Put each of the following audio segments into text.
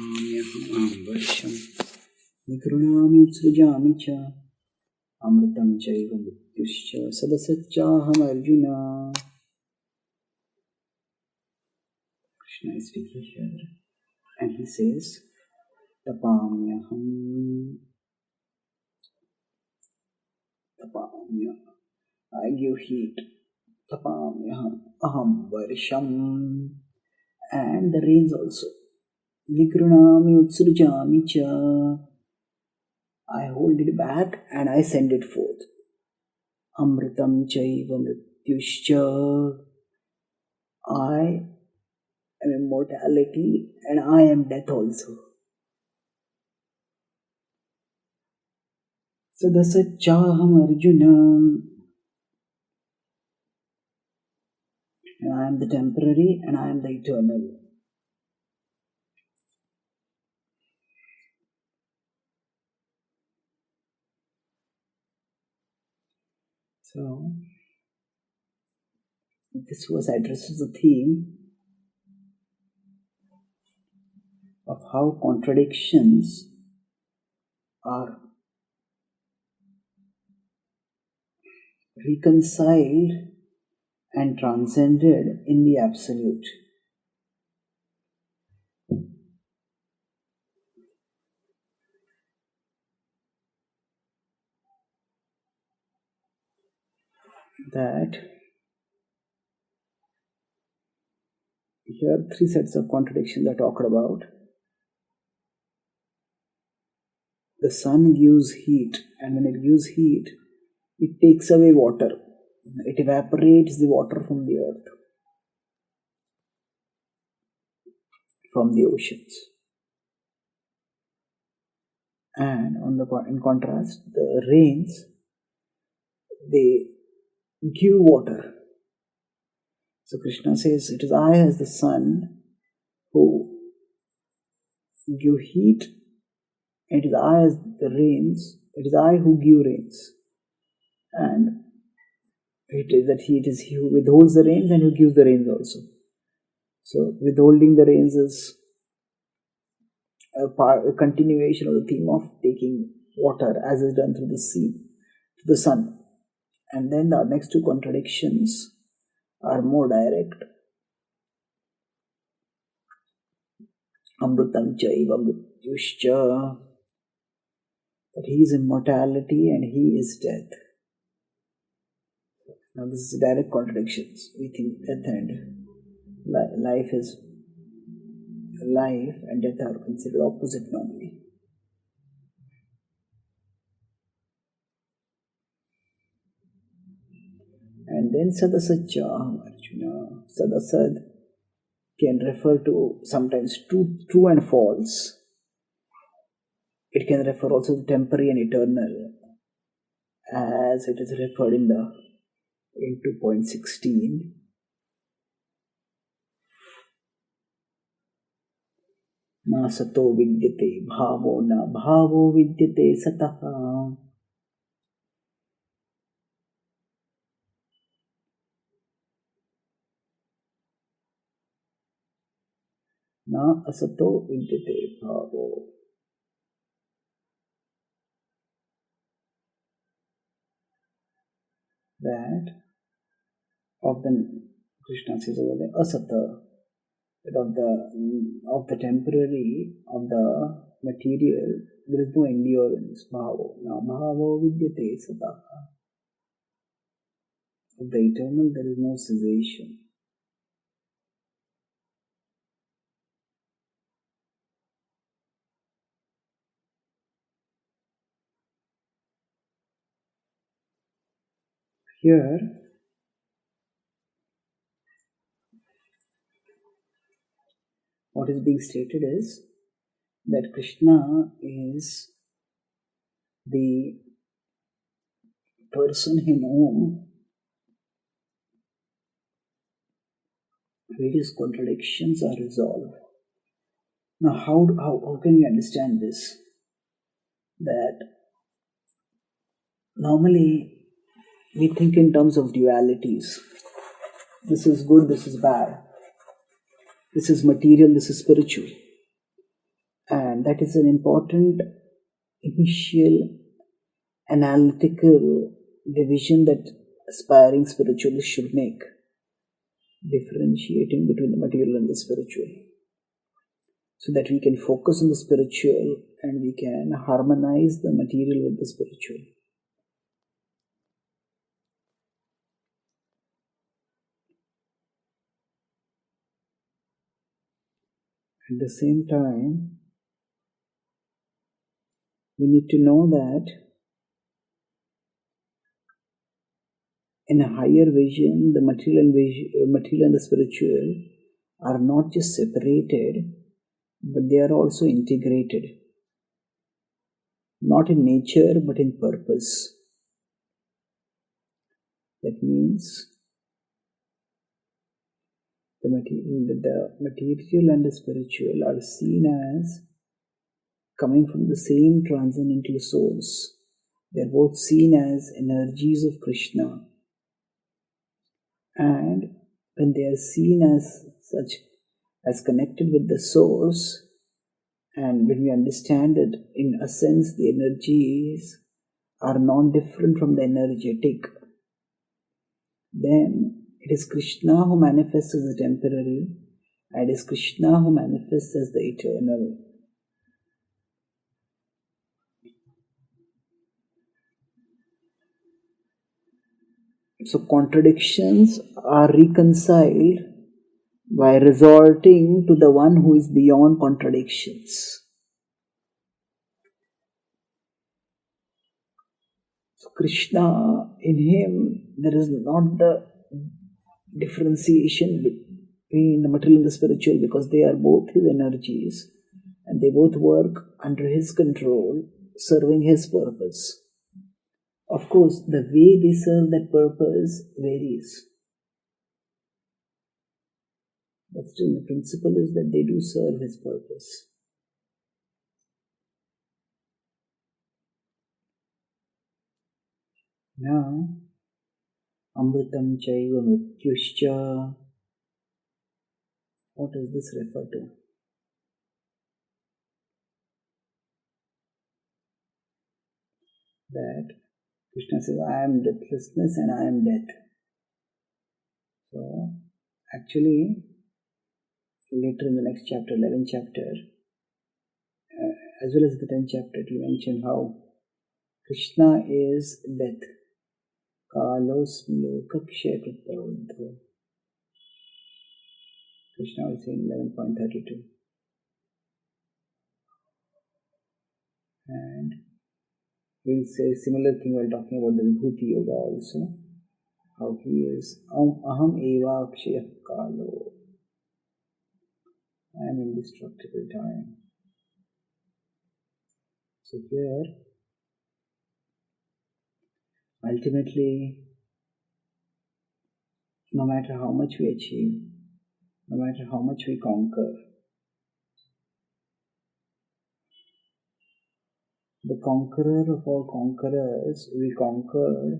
वर्षं विकृणामि उत्सृजामि च अमृतं चैव मृत्युश्च सदसच्चाहमर्जुन. Krishna is speaking here and he says, Tapamyaham, tapamyaham, I give heat, tapamyaham, aham varsham, and the rains also. Vikrunami utsrujami cha, I hold it back and I send it forth. Amritam chaiva mrityuscha, I am immortality and I am death also. Sadasachaham Arjuna, and I am the temporary and I am the eternal. So, this was addresses the theme of how contradictions are reconciled and transcended in the absolute. That here three sets of contradictions are talked about. The sun gives heat, and when it gives heat, it takes away water. It evaporates the water from the earth, from the oceans. And in contrast, the rains, they give water. So Krishna says, it is I as the sun who give heat, it is I as the rains, it is I who give rains. And it is he who withholds the rains and who gives the rains also. So withholding the rains is a continuation of the theme of taking water as is done through the sea to the sun. And then the next two contradictions are more direct. Amritam chaiva mrityuscha, that he is immortality and he is death. Now this is direct contradictions. We think death and life and death are considered opposite normally. And then sadasachaham Arjuna. Sadasad can refer to sometimes true and false. It can refer also to temporary and eternal, as it is referred in 2.16. Na sato vidyate bhavo na bhavo vidyate sataha. Na asato vidyate bhavo. That of the Krishna says over there, asata, that of the temporary, of the material, there is no endurance. Bhavo. Now bhavo vidyate sataha. Of the eternal, there is no cessation. Here, what is being stated is that Krishna is the person in whom various contradictions are resolved. Now, how can we understand this? That normally we think in terms of dualities. This is good, this is bad. This is material, this is spiritual. And that is an important initial analytical division that aspiring spiritualists should make, differentiating between the material and the spiritual, so that we can focus on the spiritual and we can harmonize the material with the spiritual. At the same time, we need to know that in a higher vision, the material and the spiritual are not just separated, but they are also integrated. Not in nature, but in purpose. That means the material and the spiritual are seen as coming from the same transcendental source. They are both seen as energies of Krishna. And when they are seen as such, as connected with the source, and when we understand that in a sense the energies are non-different from the energetic, then it is Krishna who manifests as the temporary, and it is Krishna who manifests as the eternal. So contradictions are reconciled by resorting to the one who is beyond contradictions. So Krishna, in him, there is not the differentiation between the material and the spiritual, because they are both his energies and they both work under his control, serving his purpose. Of course, the way they serve that purpose varies. But still, the principle is that they do serve his purpose. Now, Amritam Chaiva Mrityuscha. What does this refer to? That Krishna says, I am deathlessness and I am death. So, actually, later in the next chapter, 11th chapter, as well as the 10th chapter, it will mention how Krishna is death. Kalosmi lokakshay krittavadho. Krishna will say in 11.32. And we'll say similar thing while talking about the Vibhuti Yoga also. How he is aham eva akshaya kalo. I am indestructible time. So here, ultimately, no matter how much we achieve, no matter how much we conquer, the conqueror of all conquerors will conquer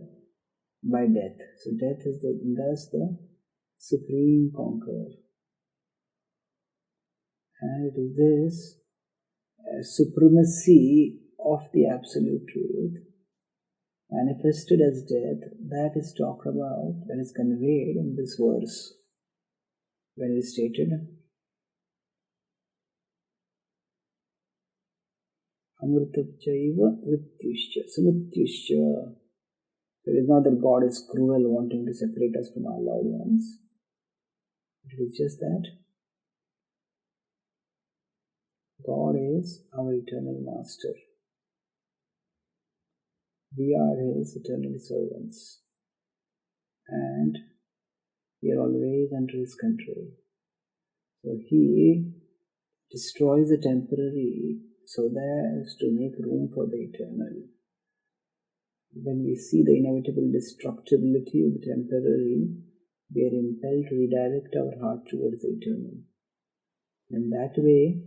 by death. So death is thus the supreme conqueror. And it is this supremacy of the absolute truth manifested as death that is talked about, that is conveyed in this verse, when it is stated Amritapchaiva Vrityuscha. So Vrityuscha, it is not that God is cruel wanting to separate us from our loved ones. It is just that God is our eternal master. We are his eternal servants. And we are always under his control. So he destroys the temporary so that as to make room for the eternal. When we see the inevitable destructibility of the temporary, we are impelled to redirect our heart towards the eternal. In that way,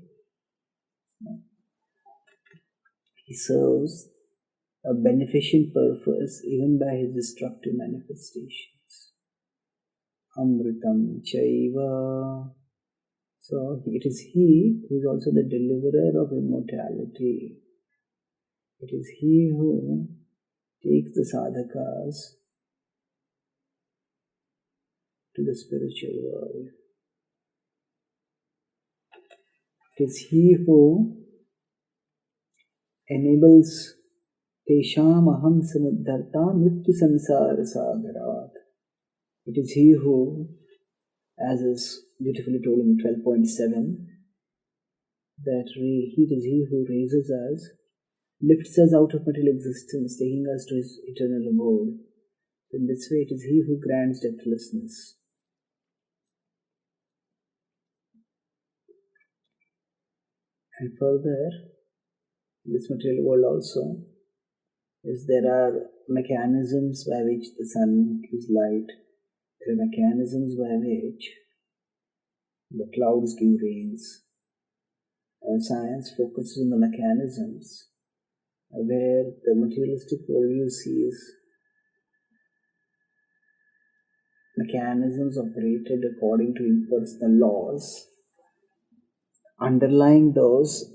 he serves a beneficent purpose even by his destructive manifestations. Amritam Chaiva. So it is He who is also the deliverer of immortality. It is He who takes the sadhakas to the spiritual world. It is He who enables Tesham aham samudharta mrityu sansara sagarat. It is He who, as is beautifully told in 12.7, that it is He who raises us, lifts us out of material existence, taking us to His eternal abode. In this way, it is He who grants deathlessness. And further, in this material world also, there are mechanisms by which the sun gives light. There are mechanisms by which the clouds give rains. And science focuses on the mechanisms where the materialistic worldview sees mechanisms operated according to impersonal laws. Underlying those,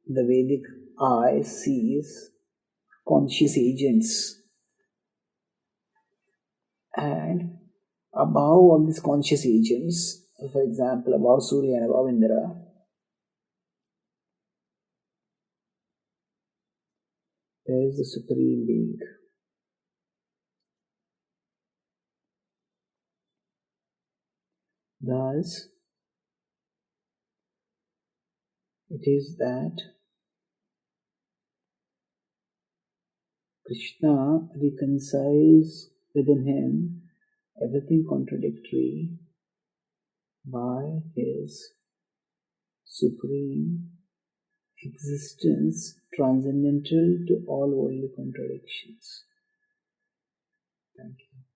the Vedic eye sees conscious agents. And above all these conscious agents, for example, above Surya and above Indra, there is the Supreme Being. Thus, it is that Krishna reconciles within him everything contradictory by his supreme existence, transcendental to all worldly contradictions. Thank you.